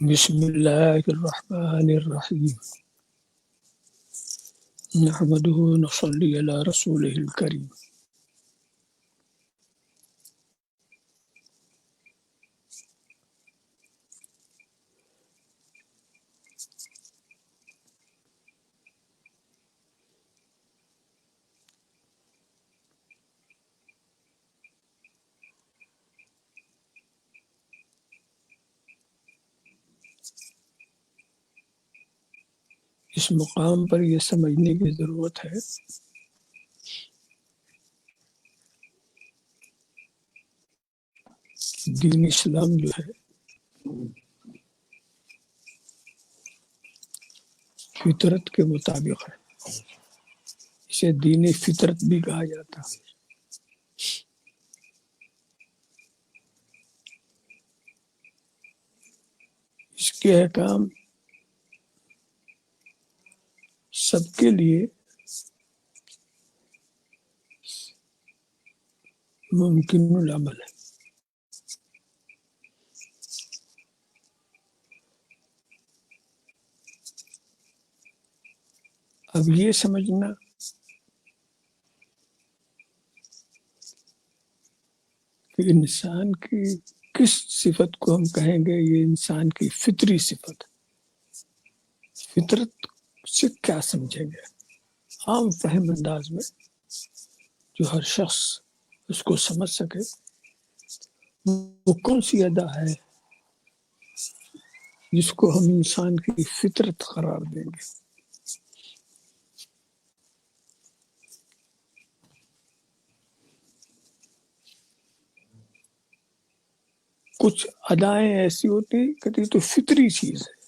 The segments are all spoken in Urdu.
بسم اللہ الرحمن الرحیم نحمده ونصلی علی رسولہ الکریم. اس مقام پر یہ سمجھنے کی ضرورت ہے کہ دین اسلام جو ہے فطرت کے مطابق ہے. اسے دین فطرت بھی کہا جاتا ہے. اس کے احکام سب کے لیے ممکن العمل ہے. اب یہ سمجھنا کہ انسان کی کس صفت کو ہم کہیں گے یہ انسان کی فطری صفت. فطرت سے کیا سمجھیں گے عام فہم انداز میں جو ہر شخص اس کو سمجھ سکے. وہ کون سی ادا ہے جس کو ہم انسان کی فطرت قرار دیں گے؟ کچھ ادائیں ایسی ہوتی کہ یہ تو فطری چیز ہے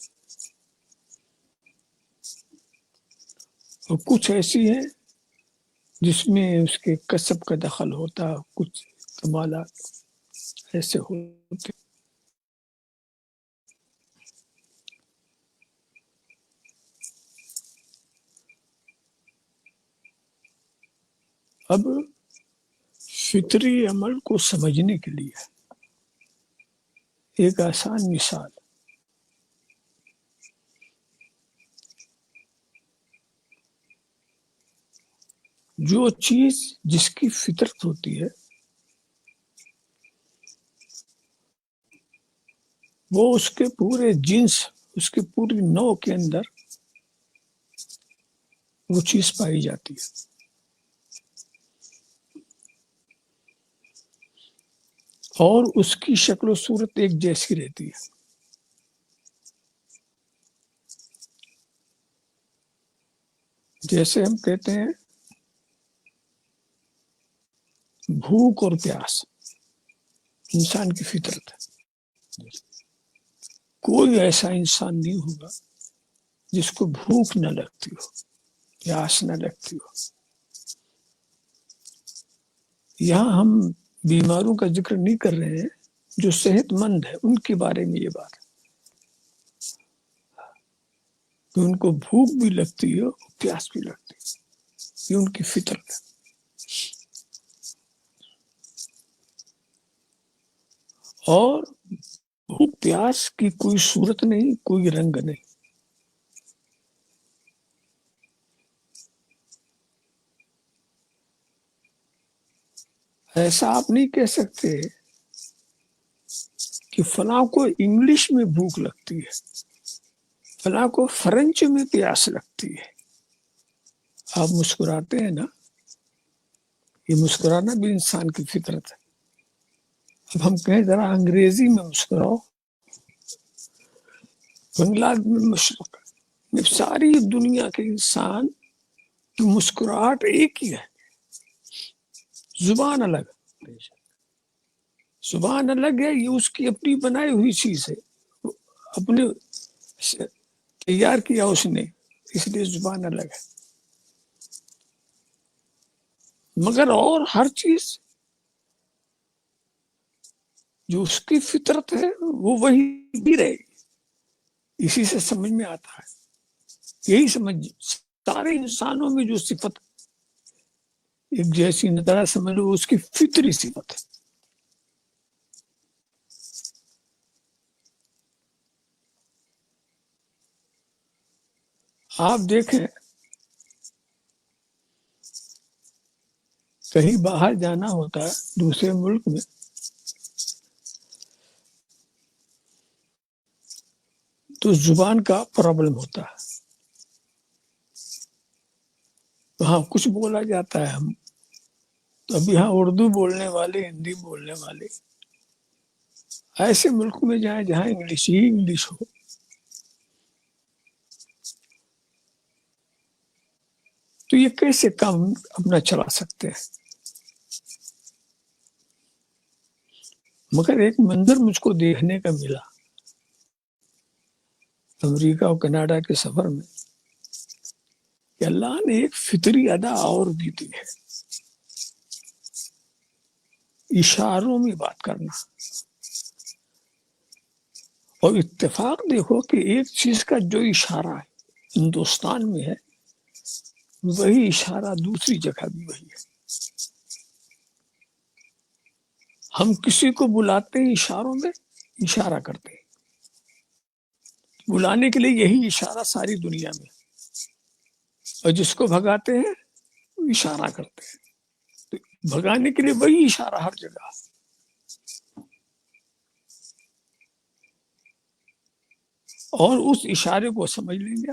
اور کچھ ایسی ہیں جس میں اس کے کسب کا دخل ہوتا. کچھ کمالات ایسے ہوتے. اب فطری عمل کو سمجھنے کے لیے ایک آسان مثال، جو چیز جس کی فطرت ہوتی ہے وہ اس کے پورے جنس، اس کے پوری نوع کے اندر وہ چیز پائی جاتی ہے. اور اس کی شکل و صورت ایک جیسی رہتی ہے. جیسے ہم کہتے ہیں بھوک اور پیاس انسان کی فطرت ہے. کوئی ایسا انسان نہیں ہوگا جس کو بھوک نہ لگتی ہو، پیاس نہ لگتی ہو. یہاں ہم بیماروں کا ذکر نہیں کر رہے ہیں، جو صحت مند ہے ان کے بارے میں یہ بات ہے کہ ان کو بھوک بھی لگتی ہے اور پیاس بھی لگتی ہے. یہ ان کی فطرت ہے. اور بھوک پیاس کی کوئی صورت نہیں، کوئی رنگ نہیں. ایسا آپ نہیں کہہ سکتے کہ فلاں کو انگلش میں بھوک لگتی ہے، فلاں کو فرنچ میں پیاس لگتی ہے. آپ مسکراتے ہیں نا، یہ مسکرانا بھی انسان کی فطرت ہے. اب ہم کہیں ذرا انگریزی میں مسکراؤ، بنگلہ میں مسکراؤ، ساری دنیا کے انسان کی مسکراہٹ ایک ہی ہے، زبان الگ، زبان الگ ہے. یہ اس کی اپنی بنائی ہوئی چیز ہے، اپنے تیار کیا اس نے، اس لیے زبان الگ ہے. مگر اور ہر چیز جو اس کی فطرت ہے وہ وہی بھی رہے گی. اسی سے سمجھ میں آتا ہے، یہی سمجھ سارے انسانوں میں جو صفت ایک جیسی نظر سمجھ لو، اس کی فطری صفت ہے. آپ دیکھیں کہیں باہر جانا ہوتا ہے دوسرے ملک میں، تو زبان کا پرابلم ہوتا ہے. وہاں کچھ بولا جاتا ہے، ہم تو اب یہاں اردو بولنے والے، ہندی بولنے والے ایسے ملک میں جائیں جہاں انگلش ہی انگلش ہو، تو یہ کیسے کام اپنا چلا سکتے ہیں؟ مگر ایک منظر مجھ کو دیکھنے کا ملا امریکہ اور کینیڈا کے سفر میں، کہ اللہ نے ایک فطری ادا اور بھی دی ہے، اشاروں میں بات کرنا. اور اتفاق دیکھو کہ ایک چیز کا جو اشارہ ہے ہندوستان میں ہے، وہی اشارہ دوسری جگہ بھی وہی ہے. ہم کسی کو بلاتے ہیں اشاروں میں، اشارہ کرتے ہیں، بلانے کے لیے یہی اشارہ ساری دنیا میں، اور جس کو بھگاتے ہیں وہ اشارہ کرتے ہیں. تو بھگانے کے لیے وہی اشارہ ہر جگہ. اور اس اشارے کو سمجھ لیں گے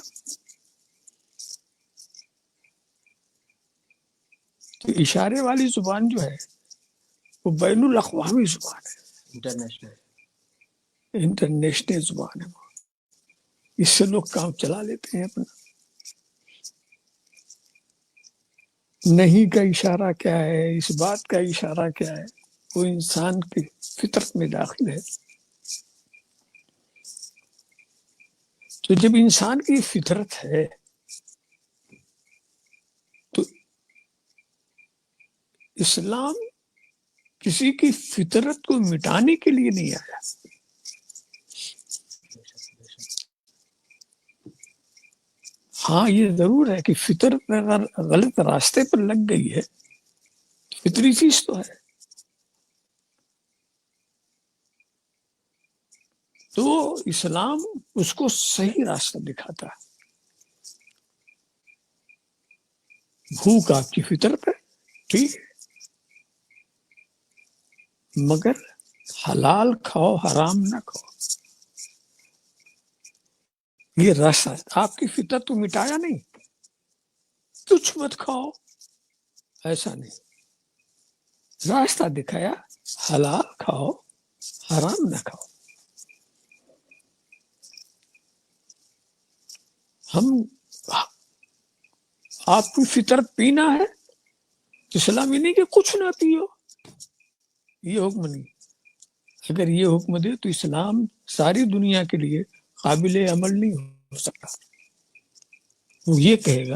تو اشارے والی زبان جو ہے وہ بین الاقوامی زبان ہے، انٹرنیشنل زبان ہے. وہ اس سے لوگ کام چلا لیتے ہیں اپنا. نہیں کا اشارہ کیا ہے، اس بات کا اشارہ کیا ہے، وہ انسان کی فطرت میں داخل ہے. تو جب انسان کی فطرت ہے تو اسلام کسی کی فطرت کو مٹانے کے لیے نہیں آیا. ہاں یہ ضرور ہے کہ فطرت اگر غلط راستے پر لگ گئی ہے تو فطری چیز تو ہے، تو اسلام اس کو صحیح راستہ دکھاتا ہے. بھوک آپ کی فطرت ہے، ٹھیک ہے، مگر حلال کھاؤ، حرام نہ کھاؤ. یہ راستہ آپ کی فطرت تو مٹایا نہیں، کچھ مت کھاؤ ایسا نہیں، راستہ دکھایا، حلال کھاؤ، حرام نہ کھاؤ. ہم آپ کی فطرت پینا ہے تو اسلام یہ نہیں کہ کچھ نہ پیو، یہ حکم نہیں. اگر یہ حکم دے تو اسلام ساری دنیا کے لیے قابل عمل نہیں ہو سکتا. وہ یہ کہے گا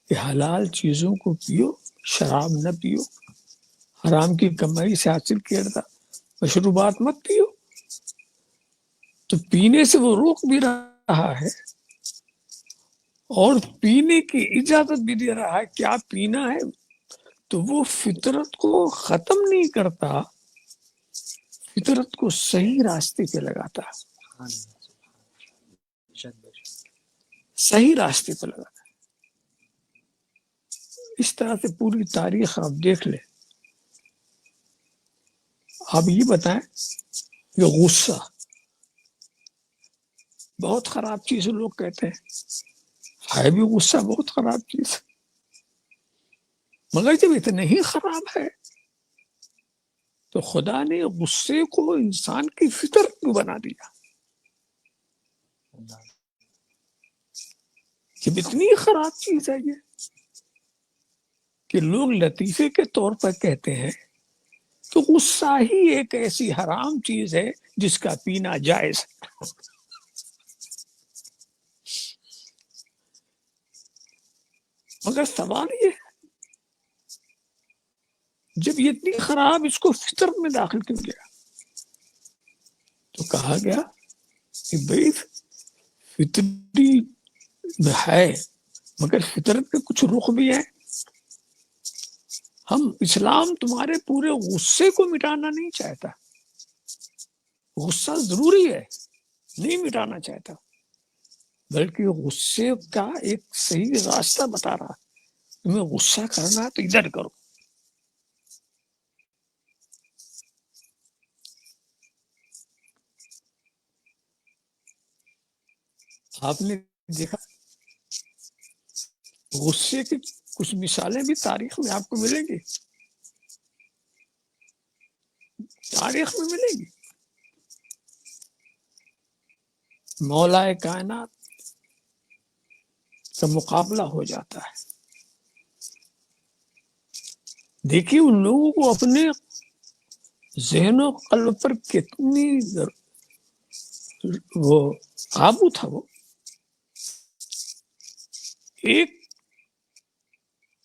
کہ حلال چیزوں کو پیو، شراب نہ پیو، حرام کی کمائی سے حاصل کردہ مشروبات مت پیو. تو پینے سے وہ روک بھی رہا ہے اور پینے کی اجازت بھی دے رہا ہے. کیا پینا ہے تو وہ فطرت کو ختم نہیں کرتا، فطرت کو صحیح راستے پہ لگاتا ہے، صحیح راستے پہ لگاتا ہے. اس طرح سے پوری تاریخ آپ دیکھ لیں آپ یہ بتائیں کہ غصہ بہت خراب چیز ہے، لوگ کہتے ہیں ہے بھی غصہ بہت خراب چیز ہے، مگر جب اتنا ہی خراب ہے تو خدا نے غصے کو انسان کی فطرت میں بنا دیا. جب اتنی خراب چیز ہے یہ کہ لوگ لطیفے کے طور پر کہتے ہیں کہ غصہ ہی ایک ایسی حرام چیز ہے جس کا پینا جائز ہے. مگر سوال یہ ہے جب یہ اتنی خراب اس کو فطرت میں داخل کیوں گیا تو کہا گیا کہ بھائی فطری میں ہے مگر فطرت کے کچھ رخ بھی ہیں. ہم اسلام تمہارے پورے غصے کو مٹانا نہیں چاہتا، غصہ ضروری ہے نہیں مٹانا چاہتا، بلکہ غصے کا ایک صحیح راستہ بتا رہا. تمہیں غصہ کرنا ہے تو ادھر کرو. آپ نے دیکھا غصے کی کچھ مثالیں بھی تاریخ میں آپ کو ملیں گی، تاریخ میں ملیں گی. مولا کائنات کا مقابلہ ہو جاتا ہے. دیکھیے ان لوگوں کو اپنے ذہن و قلب پر کتنی وہ قابو تھا. وہ ایک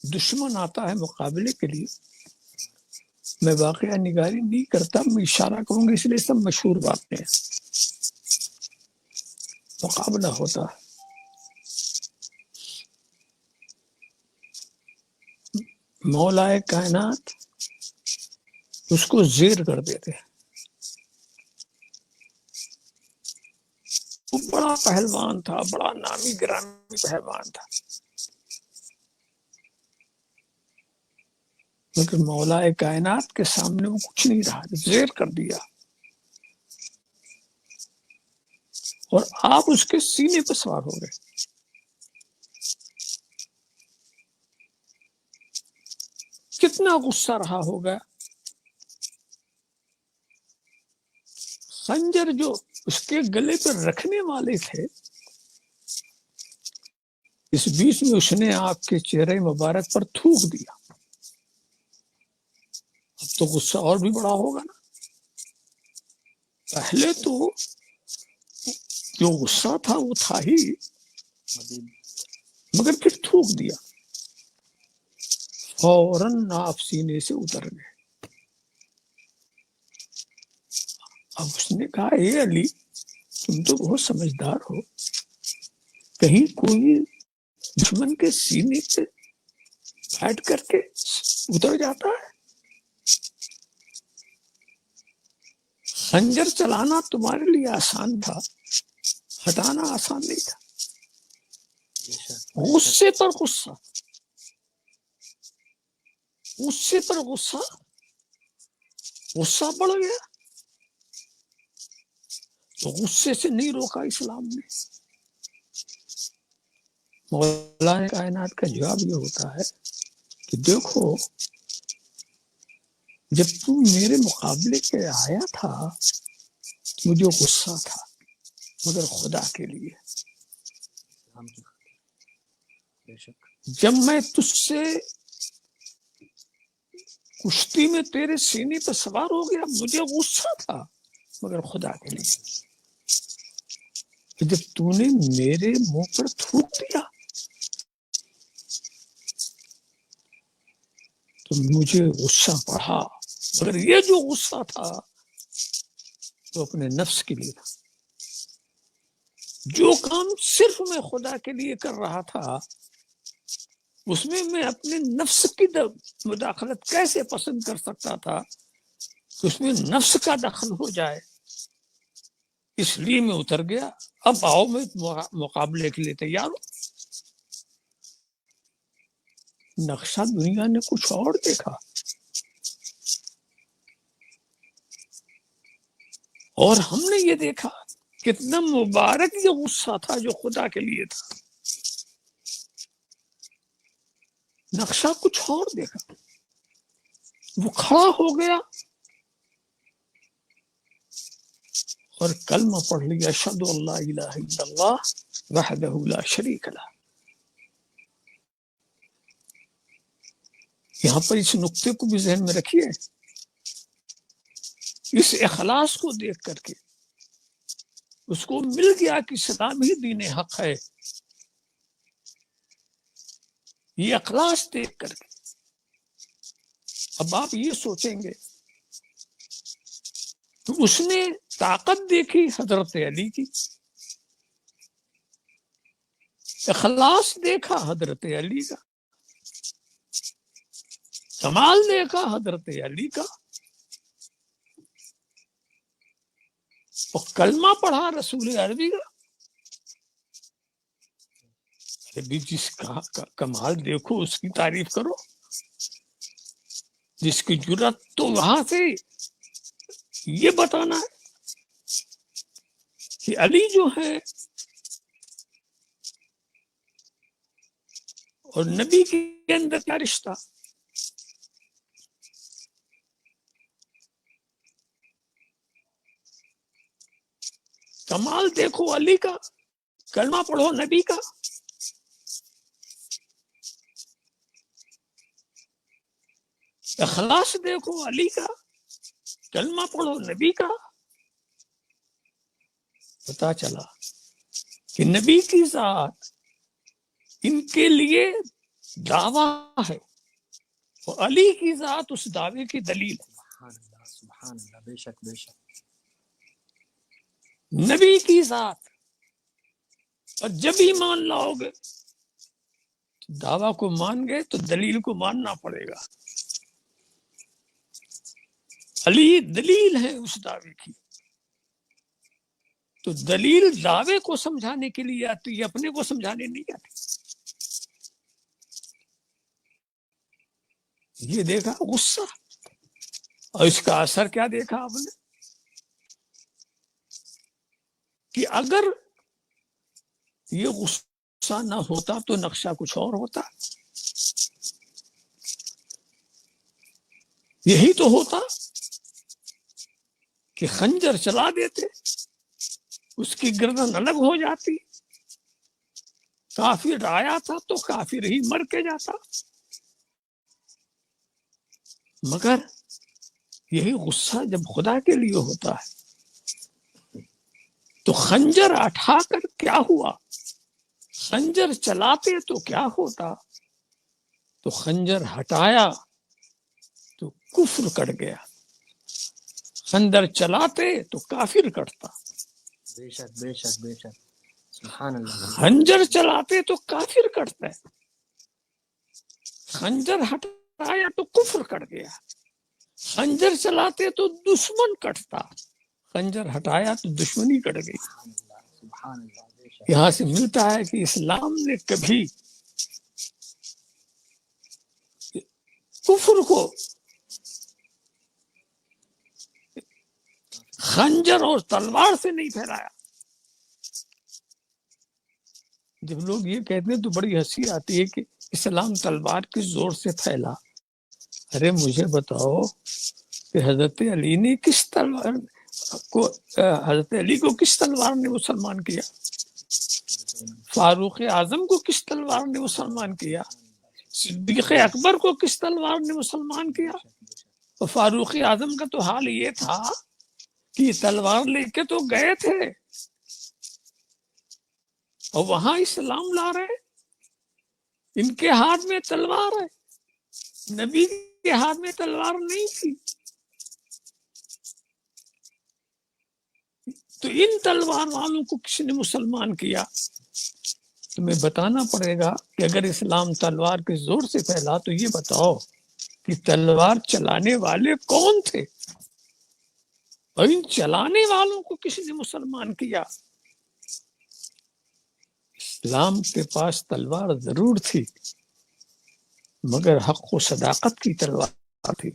دشمن آتا ہے مقابلے کے لیے، میں واقعہ نگاری نہیں کرتا، میں اشارہ کروں گا اس لیے سب مشہور باتیں ہیں. مقابلہ ہوتا ہے، مولا کائنات اس کو زیر کر دیتے ہیں. وہ بڑا پہلوان تھا، بڑا نامی گرامی پہلوان تھا، لیکن مولا کائنات کے سامنے وہ کچھ نہیں رہا، زیر کر دیا اور آپ اس کے سینے پہ سوار ہو گئے. کتنا غصہ رہا ہوگا. خنجر جو اس کے گلے پر رکھنے والے تھے، اس بیچ میں اس نے آپ کے چہرے مبارک پر تھوک دیا. اب تو غصہ اور بھی بڑا ہوگا نا. پہلے تو جو غصہ تھا وہ تھا ہی، مگر پھر تھوک دیا. فوراً آپ سینے سے اتر گئے. اب اس نے کہا اے علی تم تو بہت سمجھدار ہو، کہیں کوئی دشمن کے سینے پہ بیٹھ کر کے اتر جاتا ہے؟ خنجر چلانا تمہارے لیے آسان تھا، ہٹانا آسان نہیں تھا. غصے پر غصہ، غصے پر غصہ، غصہ بڑھ گیا تو غصے سے نہیں روکا اسلام نے. مولا کائنات کا جواب یہ ہوتا ہے کہ دیکھو جب تم میرے مقابلے کے آیا تھا مجھے غصہ تھا، مگر خدا کے لیے. جب میں تجھ سے کشتی میں تیرے سینے پہ سوار ہو گیا مجھے غصہ تھا، مگر خدا کے لیے. جب تو نے میرے منہ پر تھوک دیا تو مجھے غصہ بڑھا، مگر یہ جو غصہ تھا وہ اپنے نفس کے لیے تھا. جو کام صرف میں خدا کے لیے کر رہا تھا اس میں اپنے نفس کی مداخلت کیسے پسند کر سکتا تھا کہ اس میں نفس کا دخل ہو جائے. اس لیے میں اتر گیا. اب آؤ میں مقابلے کے لیے تیار ہوں. نقشہ دنیا نے کچھ اور دیکھا. اور ہم نے یہ دیکھا کتنا مبارک یہ غصہ تھا جو خدا کے لیے تھا. نقشہ کچھ اور دیکھا. وہ کھڑا ہو گیا اور کلمہ پڑھ لیا، اشہد ان لا الہ الا اللہ وحدہ لا شریک لہ. یہاں پر اس نقطے کو بھی ذہن میں رکھیے. اس اخلاص کو دیکھ کر کے اس کو مل گیا کہ اسلام ہی دین حق ہے. یہ اخلاص دیکھ کر کے اب آپ یہ سوچیں گے تو اس نے طاقت دیکھی حضرت علی کی، اخلاص دیکھا حضرت علی کا، کمال دیکھا حضرت علی کا، اور کلمہ پڑھا رسول عربی کا. ابھی جس کا کمال دیکھو اس کی تعریف کرو. جس کی جرات تو وہاں سے یہ بتانا ہے کہ علی جو ہے اور نبی کے اندر کیا رشتہ. کمال دیکھو علی کا، کلمہ پڑھو نبی کا. اخلاص دیکھو علی کا، کلمہ پڑھو نبی کا. پتا چلا کہ نبی کی ذات ان کے لیے دعویٰ ہے اور علی کی ذات اس دعوے کی دلیل ہے. سبحان اللہ، بے شک بے شک. نبی کی ذات، اور جب ہی مان لاؤ گے دعویٰ کو مان گئے تو دلیل کو ماننا پڑے گا. علی دلیل ہے اس دعوے کی. تو دلیل دعوے کو سمجھانے کے لیے آتی ہے، اپنے کو سمجھانے نہیں آتی. یہ دیکھا غصہ، اور اس کا اثر کیا دیکھا آپ نے کہ اگر یہ غصہ نہ ہوتا تو نقشہ کچھ اور ہوتا. یہی تو ہوتا کہ خنجر چلا دیتے، اس کی گردن الگ ہو جاتی. کافر آیا تھا تو کافر ہی مر کے جاتا. مگر یہی غصہ جب خدا کے لیے ہوتا ہے تو خنجر اٹھا کر کیا ہوا، خنجر چلاتے تو کیا ہوتا، تو خنجر ہٹایا تو کفر کٹ گیا. خنجر چلاتے تو کافر کٹتا. بے شک بے شک بے شک. سبحان اللہ. خنجر چلاتے تو کافر کٹتا ہے، خنجر ہٹایا تو کفر کٹ گیا. خنجر چلاتے تو دشمن کٹتا، خنجر ہٹایا تو دشمنی کٹ گئی. سبحان اللہ. یہاں سے ملتا ہے کہ اسلام نے کبھی کفر کو خنجر اور تلوار سے نہیں پھیلایا. جب لوگ یہ کہتے ہیں تو بڑی ہنسی آتی ہے کہ اسلام تلوار کے زور سے پھیلا. ارے مجھے بتاؤ کہ حضرت علی نے کس تلوار کو، حضرت علی کو کس تلوار نے مسلمان کیا، فاروق اعظم کو کس تلوار نے مسلمان کیا، صدیق اکبر کو کس تلوار نے مسلمان کیا. اور فاروق اعظم کا تو حال یہ تھا کہ یہ تلوار لے کے تو گئے تھے اور وہاں اسلام لا رہے. ان کے ہاتھ میں تلوار ہے، نبی کے ہاتھ میں تلوار نہیں تھی. تو ان تلوار والوں کو کس نے مسلمان کیا؟ تمہیں بتانا پڑے گا کہ اگر اسلام تلوار کے زور سے پھیلا تو یہ بتاؤ کہ تلوار چلانے والے کون تھے، اور ان چلانے والوں کو کس نے مسلمان کیا؟ اسلام کے پاس تلوار ضرور تھی مگر حق و صداقت کی تلوار تھی،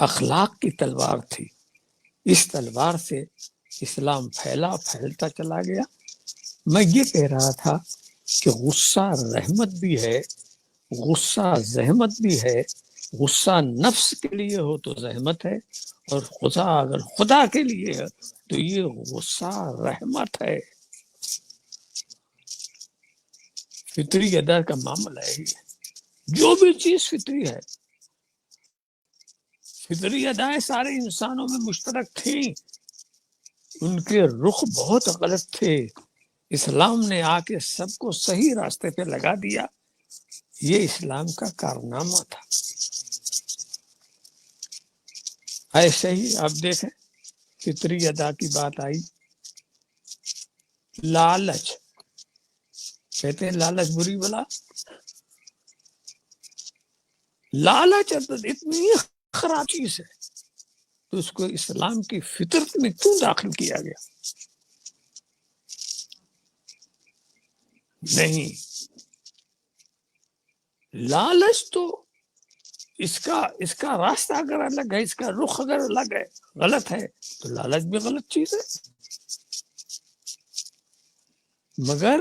اخلاق کی تلوار تھی. اس تلوار سے اسلام پھیلتا چلا گیا۔ میں یہ کہہ رہا تھا کہ غصہ رحمت بھی ہے، غصہ زحمت بھی ہے۔ غصہ نفس کے لیے ہو تو زحمت ہے، اور اگر خدا کے لیے ہے تو یہ غصہ رحمت ہے۔ فطری ادا کا معاملہ ہے، جو بھی چیز فطری ہے، فطری ادائیں سارے انسانوں میں مشترک تھیں، ان کے رخ بہت غلط تھے۔ اسلام نے آ کے سب کو صحیح راستے پہ لگا دیا، یہ اسلام کا کارنامہ تھا۔ ایسے ہی آپ دیکھیں، فطری ادا کی بات آئی، لالچ کہتے ہیں لالچ بری بلا۔ لالچ اتنی خراب چیز ہے تو اس کو اسلام کی فطرت میں کیوں داخل کیا گیا؟ نہیں، لالچ تو اس کا راستہ اگر الگ ہے، اس کا رخ اگر الگ ہے، غلط ہے، تو لالچ بھی غلط چیز ہے۔ مگر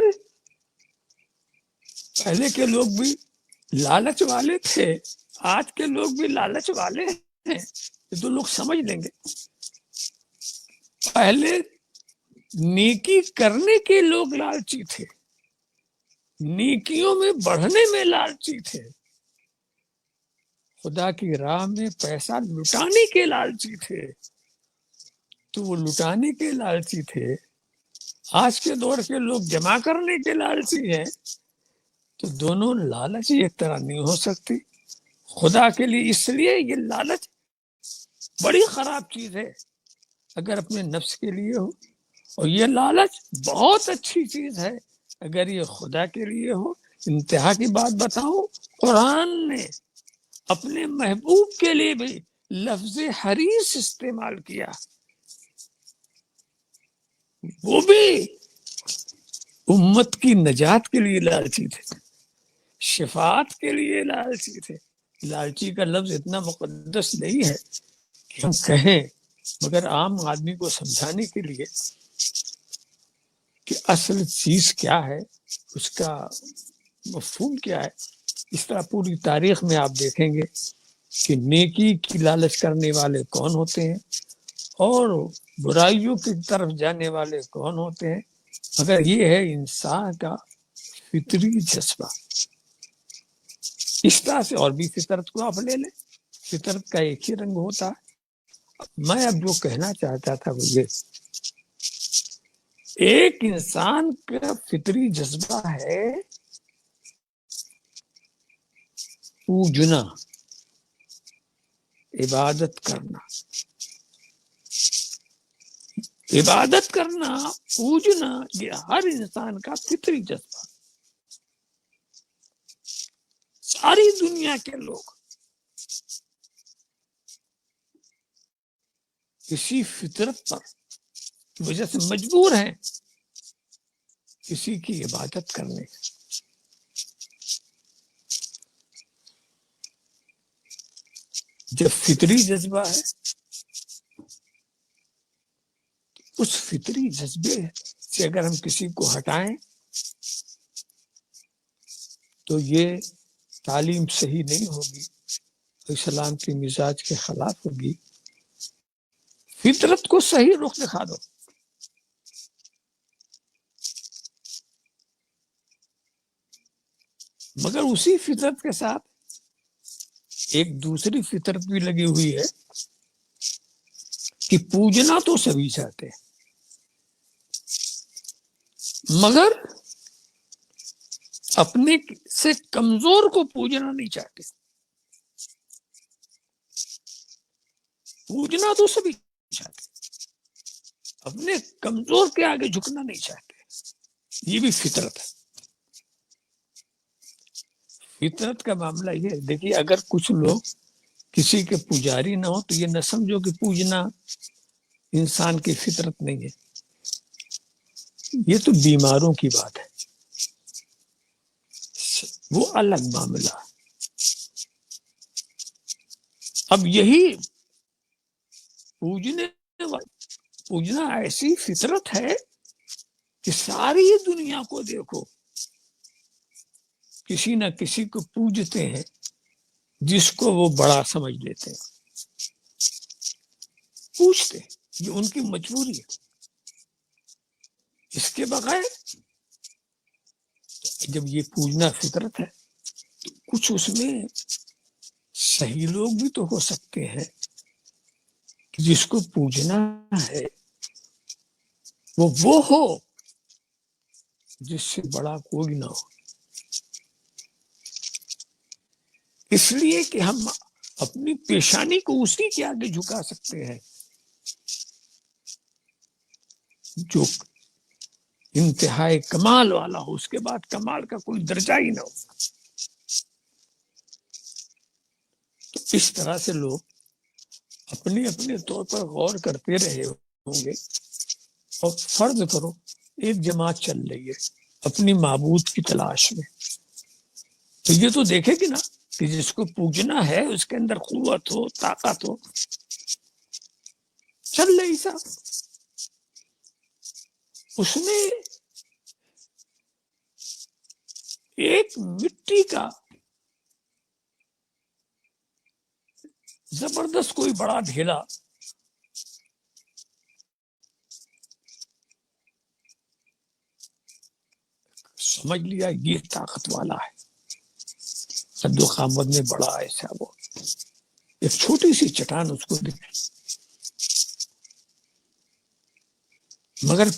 پہلے کے لوگ بھی لالچ والے تھے، آج کے لوگ بھی لالچ والے ہیں، یہ تو لوگ سمجھ لیں گے۔ پہلے نیکی کرنے کے لوگ لالچی تھے، نیکیوں میں بڑھنے میں لالچی تھے، خدا کی راہ میں پیسہ لٹانے کے لالچی تھے، تو وہ لٹانے کے لالچی تھے۔ آج کے دور کے لوگ جمع کرنے کے لالچی ہیں، تو دونوں لالچ ایک طرح نہیں ہو سکتی خدا کے لیے۔ اس لیے یہ لالچ بڑی خراب چیز ہے اگر اپنے نفس کے لیے ہو، اور یہ لالچ بہت اچھی چیز ہے اگر یہ خدا کے لیے ہو۔ انتہا کی بات بتاؤں، قرآن نے اپنے محبوب کے لیے بھی لفظ حریص استعمال کیا، وہ بھی امت کی نجات کے لیے لالچی تھے، شفاعت کے لیے لالچی تھے۔ لالچی کا لفظ اتنا مقدس نہیں ہے کہ ہم کہیں، مگر عام آدمی کو سمجھانے کے لیے کہ اصل چیز کیا ہے، اس کا مفہوم کیا ہے۔ اس طرح پوری تاریخ میں آپ دیکھیں گے کہ نیکی کی لالچ کرنے والے کون ہوتے ہیں اور برائیوں کی طرف جانے والے کون ہوتے ہیں، مگر یہ ہے انسان کا فطری جذبہ۔ اس طرح سے اور بھی فطرت کو آپ لے لیں، فطرت کا ایک ہی رنگ ہوتا ہے۔ میں اب جو کہنا چاہتا تھا وہ یہ، ایک انسان کا فطری جذبہ ہے پوجنا، عبادت کرنا، عبادت کرنا، پوجنا، یہ ہر انسان کا فطری جذبہ۔ ساری دنیا کے لوگ کسی فطرت پر کی وجہ سے مجبور ہیں کسی کی عبادت کرنے۔ جب فطری جذبہ ہے اس فطری جذبے سے اگر ہم کسی کو ہٹائیں تو یہ تعلیم صحیح نہیں ہوگی، اسلام کی مزاج کے خلاف ہوگی۔ فطرت کو صحیح رخ دکھا دو، مگر اسی فطرت کے ساتھ ایک دوسری فطرت بھی لگی ہوئی ہے کہ پوجنا تو سبھی چاہتے ہیں، مگر اپنے سے کمزور کو پوجنا نہیں چاہتے۔ پوجنا تو سبھی چاہتے، اپنے کمزور کے آگے جھکنا نہیں چاہتے، یہ بھی فطرت ہے۔ فطرت کا معاملہ یہ ہے، دیکھیے اگر کچھ لوگ کسی کے پجاری نہ ہو تو یہ نہ سمجھو کہ پوجنا انسان کی فطرت نہیں ہے، یہ تو بیماروں کی بات ہے، وہ الگ معاملہ۔ اب یہی پوجنے پوجنا ایسی فطرت ہے کہ ساری دنیا کو دیکھو، کسی نہ کسی کو پوجتے ہیں جس کو وہ بڑا سمجھ لیتے ہیں، پوچھتے ہیں، یہ ان کی مجبوری ہے۔ اس کے بغیر جب یہ پوجنا فطرت ہے تو کچھ اس میں صحیح لوگ بھی تو ہو سکتے ہیں کہ جس کو پوجنا ہے وہ ہو جس سے بڑا کوئی نہ ہو، اس لیے کہ ہم اپنی پیشانی کو اسی کے آگے جھکا سکتے ہیں جو انتہائی کمال والا ہو، اس کے بعد کمال کا کوئی درجہ ہی نہ ہو۔ تو اس طرح سے لوگ اپنے اپنے طور پر غور کرتے رہے ہوں گے، اور فرض کرو ایک جماعت چل رہی ہے اپنی معبود کی تلاش میں، تو یہ تو دیکھے گی نا کہ جس کو پوجنا ہے اس کے اندر قوت ہو، طاقت ہو، چل رہی صاحب۔ اس نے ایک مٹی کا زبردست کوئی بڑا ڈھیلا سمجھ لیا یہ طاقت والا ہے، قد و قامت میں بڑا ایسا، وہ ایک چھوٹی سی چٹان اس کو دکھی، مگر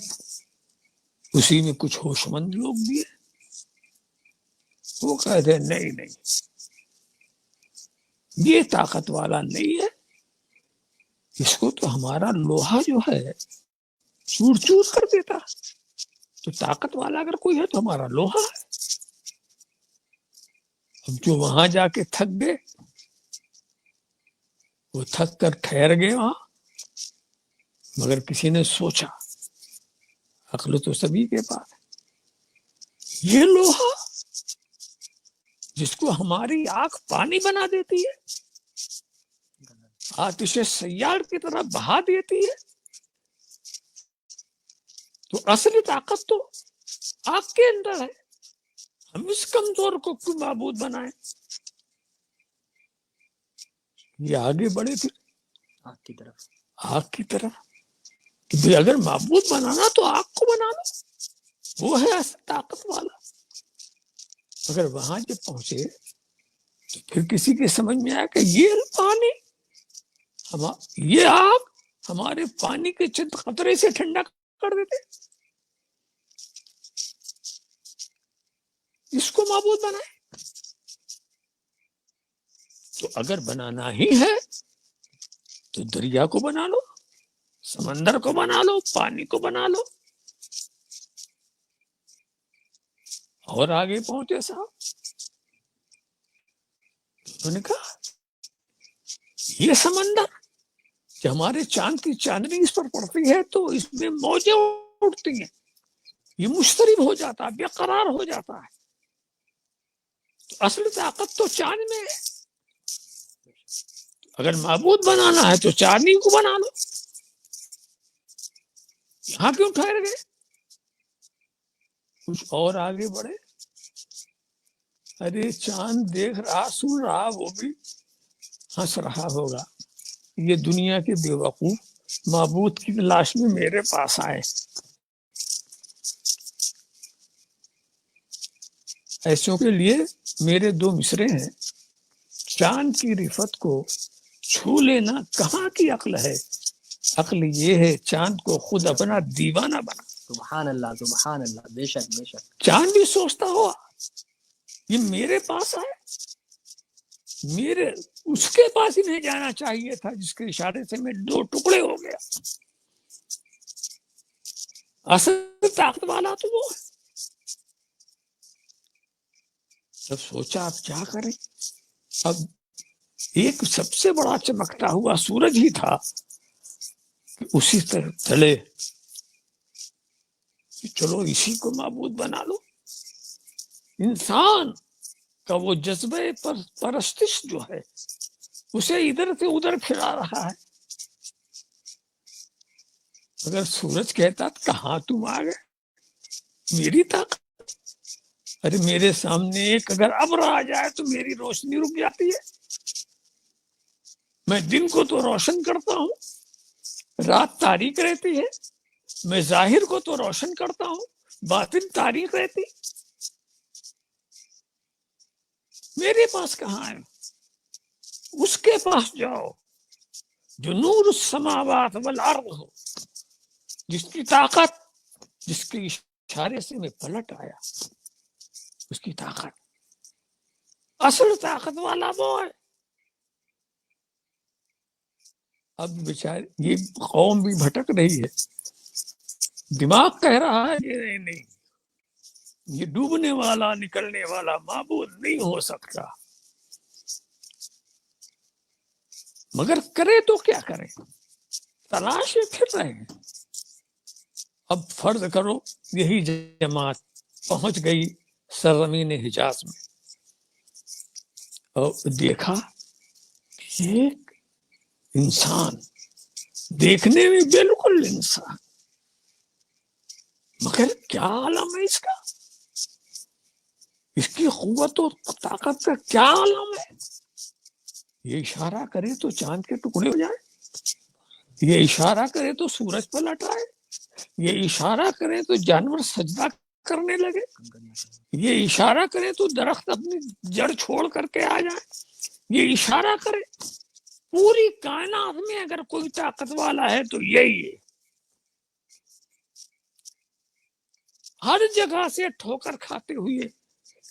اسی میں کچھ ہوش مند لوگ بھی ہیں، وہ کہتے ہیں نہیں نہیں یہ طاقت والا نہیں ہے، اس کو تو ہمارا لوہا جو ہے چور چور کر دیتا، تو طاقت والا اگر کوئی ہے تو ہمارا لوہا ہے۔ اب جو وہاں جا کے تھک گئے، وہ تھک کر ٹھہر گئے وہاں، مگر کسی نے سوچا، عقل تو سبھی کے پاس ہے، یہ لوہا جس کو ہماری آنکھ پانی بنا دیتی ہے، آتش سیال کی طرح بہا دیتی ہے، تو اصلی طاقت تو آنکھ کے اندر ہے، ہم اس کمزور کو کیوں معبود بنائیں؟ یہ آگے بڑھے پھر آنکھ کی طرف، آنکھ کی طرف کہ بھئی اگر معبود بنانا تو آنکھ کو بنا لو، وہ ہے اصل طاقت والا۔ اگر وہاں جب پہنچے تو پھر کسی کے سمجھ میں آیا کہ یہ پانی، یہ آگ ہمارے پانی کے چند قطرے سے ٹھنڈا کر دیتے، اس کو معبود بنائے۔ تو اگر بنانا ہی ہے تو دریا کو بنا لو، سمندر کو بنا لو، پانی کو بنا لو، اور آگے پہنچے صاحب، انہوں نے کہا یہ سمندر کہ ہمارے چاند کی چاندنی اس پر پڑتی ہے تو اس میں موجیں اٹھتی ہیں، یہ مشترب ہو جاتا ہے، بے قرار ہو جاتا ہے، تو اصل طاقت تو چاند میں ہے، اگر معبود بنانا ہے تو چاندنی کو بنا لو، یہاں کیوں ٹھہر گئے؟ کچھ اور آگے بڑھے، ارے چاند دیکھ رہا، سن رہا، وہ بھی ہنس رہا ہوگا، یہ دنیا کے بے وقوف معبود کی تلاش میں میرے پاس آئے، ایسوں کے لیے میرے دو مصرے ہیں، چاند کی رفت کو چھو لینا کہاں کی عقل ہے، عقل یہ ہے چاند کو خود اپنا دیوانہ بنا۔ سبحان اللہ سبحان اللہ، بے شک بے شک۔ چاند بھی سوچتا ہوا یہ میرے پاس آئے، میرے اس کے پاس ہی نہیں جانا چاہیے تھا جس کے اشارے سے میں دو ٹکڑے ہو گیا، اصل طاقت والا تو وہ ہے۔ جب سوچا اب کیا کریں، اب ایک سب سے بڑا چمکتا ہوا سورج ہی تھا کہ اسی طرح چلے کہ چلو اسی کو معبود بنا لو۔ انسان کا وہ جذبہ پرستش جو ہے اسے ادھر سے ادھر پھرا رہا ہے، اگر سورج کہتا کہاں تم آ گئے، میری طاقت، ارے میرے سامنے ایک اگر ابر آ جائے تو میری روشنی رک جاتی ہے. میں دن کو تو روشن کرتا ہوں، رات تاریک رہتی ہے. میں ظاہر کو تو روشن کرتا ہوں، باطن تاریک رہتی. میرے پاس کہاں ہے؟ اس کے پاس جاؤ جو نور السماوات والارض ہو، جس کی طاقت، جس کے اشارے سے میں پلٹ آیا. اس کی طاقت، اصل طاقت والا وہ ہے. اب بیچارے یہ قوم بھی بھٹک رہی ہے. دماغ کہہ رہا ہے کہ نہیں نہیں، یہ ڈوبنے والا نکلنے والا معبود نہیں ہو سکتا. مگر کرے تو کیا کرے، تلاشے پھر رہے ہیں. اب فرض کرو یہی جماعت پہنچ گئی سرزمین حجاز میں اور دیکھا ایک انسان، دیکھنے میں بالکل انسان، مگر کیا عالم ہے اس کا، اس کی قوت و طاقت کا کیا عالم ہے. یہ اشارہ کرے تو چاند کے ٹکڑے ہو جائے، یہ اشارہ کرے تو سورج پلٹ آئے، یہ اشارہ کرے تو جانور سجدہ کرنے لگے، یہ اشارہ کرے تو درخت اپنی جڑ چھوڑ کر کے آ جائے، یہ اشارہ کرے. پوری کائنات میں اگر کوئی طاقت والا ہے تو یہی ہے. ہر جگہ سے ٹھوکر کھاتے ہوئے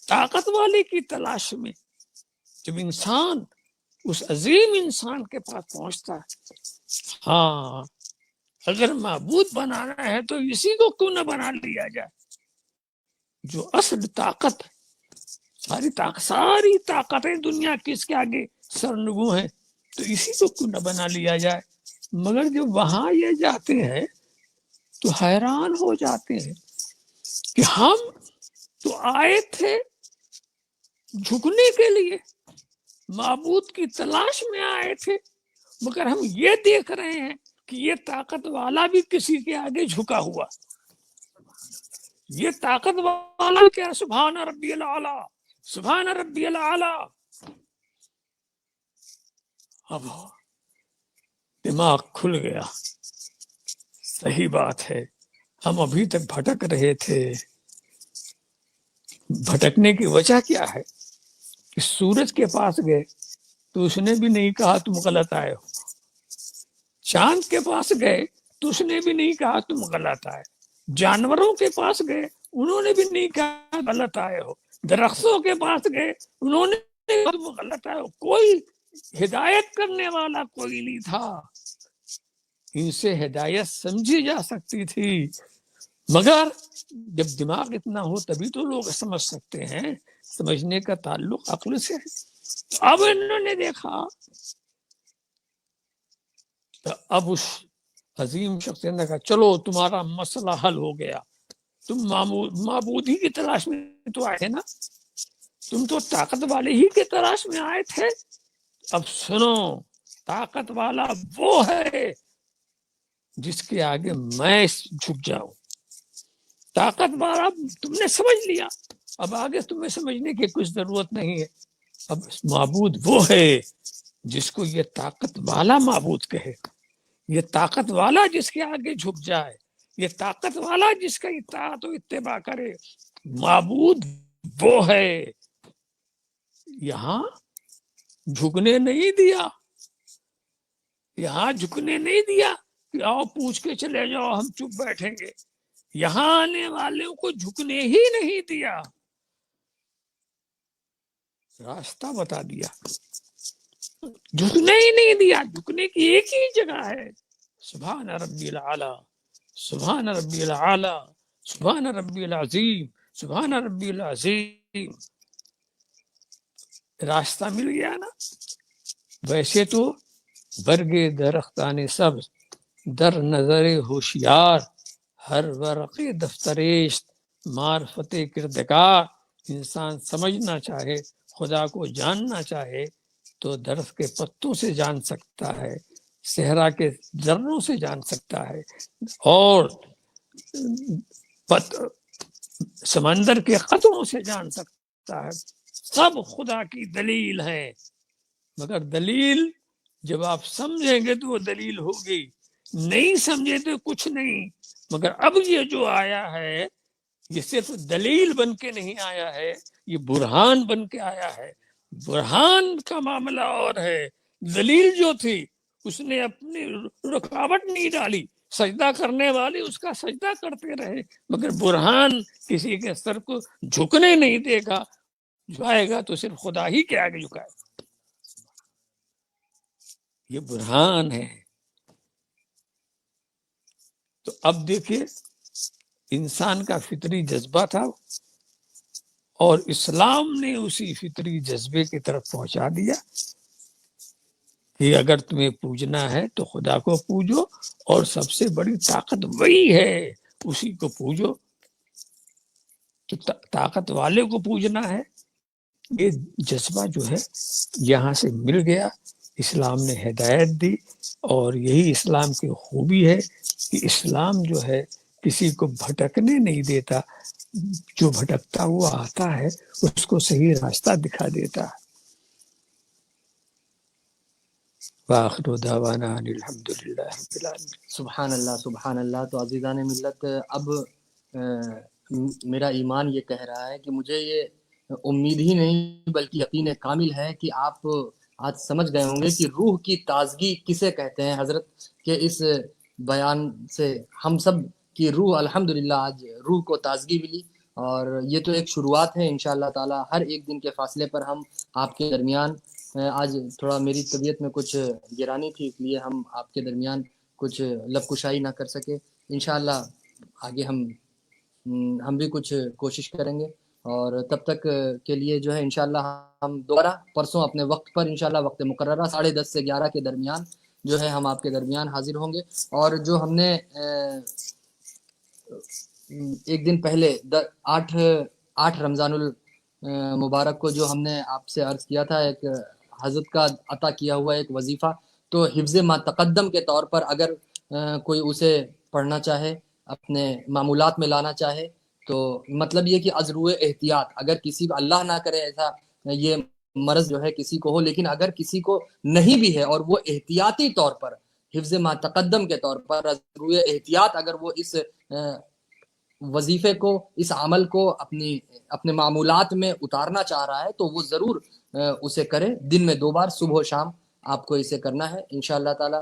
طاقت والے کی تلاش میں جب انسان اس عظیم انسان کے پاس پہنچتا ہے، ہاں اگر معبود بنانا ہے تو اسی کو کیوں نہ بنا لیا جائے جو اصل طاقت. ساری طاقتیں دنیا کی اس کے آگے سرنگوں ہیں، تو اسی کو کیوں نہ بنا لیا جائے. مگر جب وہاں یہ جاتے ہیں تو حیران ہو جاتے ہیں کہ ہم تو آئے تھے جھکنے کے لیے، معبود کی تلاش میں آئے تھے، مگر ہم یہ دیکھ رہے ہیں کہ یہ طاقت والا بھی کسی کے آگے جھکا ہوا. یہ طاقت والا کیا، سبحان ربی العالی، سبحان ربی العالی. اب دماغ کھل گیا. صحیح بات ہے، ہم ابھی تک بھٹک رہے تھے. بھٹکنے کی وجہ کیا ہے کہ سورج کے پاس گئے تو اس نے بھی نہیں کہا تم غلط آئے ہو، چاند کے پاس گئے تو اس نے بھی نہیں کہا تم غلط آئے، جانوروں کے پاس گئے انہوں نے بھی نہیں کہا غلط آئے ہو، درختوں کے پاس گئے انہوں نے نہیں کہا تم غلط آئے ہو. کوئی ہدایت کرنے والا کوئی نہیں تھا. ان سے ہدایت سمجھی جا سکتی تھی، مگر جب دماغ اتنا ہو تبھی تو لوگ سمجھ سکتے ہیں. سمجھنے کا تعلق عقل سے ہے. اب انہوں نے دیکھا تو اب اس عظیم شخص نے کہا چلو تمہارا مسئلہ حل ہو گیا، تم معبودی کی تلاش میں تو آئے تھے نا، تم تو طاقت والے ہی کی تلاش میں آئے تھے. اب سنو، طاقت والا وہ ہے جس کے آگے میں جھک جاؤں. طاقت والا تم نے سمجھ لیا، اب آگے تمہیں سمجھنے کی کچھ ضرورت نہیں ہے. اب معبود وہ ہے جس کو یہ طاقت والا معبود کہے، یہ طاقت والا جس کے آگے جھک جائے، یہ طاقت والا جس کا اطاعت و اتباع کرے. معبود وہ ہے. یہاں جھکنے نہیں دیا، یہاں جھکنے نہیں دیا کہ آؤ پوچھ کے چلے جاؤ ہم چپ بیٹھیں گے. یہاں آنے والوں کو جھکنے ہی نہیں دیا، راستہ بتا دیا. جھکنے ہی نہیں دیا. جھکنے کی ایک ہی جگہ ہے، سبحان ربی العالی، سبحان ربی العالی، سبحان ربی العظیم، سبحان ربی العظیم. راستہ مل گیا نا. ویسے تو برگے درختان سبز در نظر ہوشیار، ہر ورق دفتریش معرفت کردگار. انسان سمجھنا چاہے، خدا کو جاننا چاہے تو درخت کے پتوں سے جان سکتا ہے، صحرا کے ذروں سے جان سکتا ہے اور سمندر کے قطروں سے جان سکتا ہے. سب خدا کی دلیل ہے، مگر دلیل جب آپ سمجھیں گے تو وہ دلیل ہوگی، نہیں سمجھے تو کچھ نہیں. مگر اب یہ جو آیا ہے یہ صرف دلیل بن کے نہیں آیا ہے، یہ برہان بن کے آیا ہے. برہان کا معاملہ اور ہے، دلیل جو تھی اس نے اپنی رکاوٹ نہیں ڈالی، سجدہ کرنے والے اس کا سجدہ کرتے رہے، مگر برہان کسی کے سر کو جھکنے نہیں دے گا. جھکائے گا تو صرف خدا ہی کے آگے جھکائے گا. یہ برہان ہے. تو اب دیکھیے انسان کا فطری جذبہ تھا اور اسلام نے اسی فطری جذبے کی طرف پہنچا دیا کہ اگر تمہیں پوجنا ہے تو خدا کو پوجو، اور سب سے بڑی طاقت وہی ہے، اسی کو پوجو. تو طاقت والے کو پوجنا ہے. یہ جذبہ جو ہے یہاں سے مل گیا، اسلام نے ہدایت دی، اور یہی اسلام کی خوبی ہے کہ اسلام جو ہے کسی کو بھٹکنے نہیں دیتا، جو بھٹکتا ہوا آتا ہے اس کو صحیح راستہ دکھا دیتا ہے. وآخر دعوانا ان الحمدللہ رب العالمین. سبحان اللہ سبحان اللہ. تو عزیزان ملت، اب میرا ایمان یہ کہہ رہا ہے کہ مجھے یہ امید ہی نہیں بلکہ یقین کامل ہے کہ آپ آج سمجھ گئے ہوں گے کہ روح کی تازگی کسے کہتے ہیں. حضرت کے اس بیان سے ہم سب کی روح الحمدللہ آج روح کو تازگی ملی، اور یہ تو ایک شروعات ہے. انشاءاللہ تعالی ہر ایک دن کے فاصلے پر ہم آپ کے درمیان، آج تھوڑا میری طبیعت میں کچھ گرانی تھی اس لیے ہم آپ کے درمیان کچھ لب کشائی نہ کر سکے. انشاءاللہ آگے ہم بھی کچھ کوشش کریں گے، اور تب تک کے لیے جو ہے انشاءاللہ ہم دوبارہ پرسوں اپنے وقت پر انشاءاللہ وقت مقررہ 10:30 سے 11 کے درمیان جو ہے ہم آپ کے درمیان حاضر ہوں گے. اور جو ہم نے ایک دن پہلے 8 رمضان المبارک کو جو ہم نے آپ سے عرض کیا تھا، ایک حضرت کا عطا کیا ہوا ایک وظیفہ، تو حفظ ما تقدم کے طور پر اگر کوئی اسے پڑھنا چاہے، اپنے معمولات میں لانا چاہے، تو مطلب یہ کہ از روئے احتیاط، اگر کسی کو اللہ نہ کرے ایسا یہ مرض جو ہے کسی کو ہو، لیکن اگر کسی کو نہیں بھی ہے اور وہ احتیاطی طور پر حفظ ما تقدم کے طور پر از روئے احتیاط اگر وہ اس وظیفے کو، اس عمل کو اپنے معمولات میں اتارنا چاہ رہا ہے تو وہ ضرور اسے کرے. دن میں 2 بار صبح و شام آپ کو اسے کرنا ہے انشاءاللہ تعالی.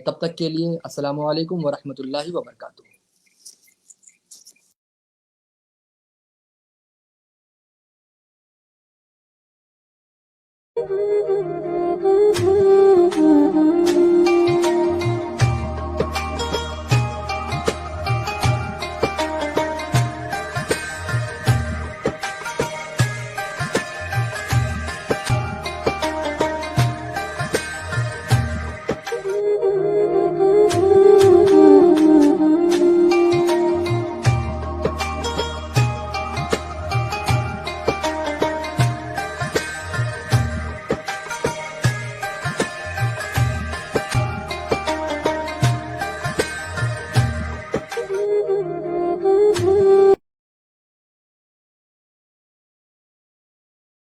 تب تک کے لیے السلام علیکم ورحمۃ اللہ وبرکاتہ.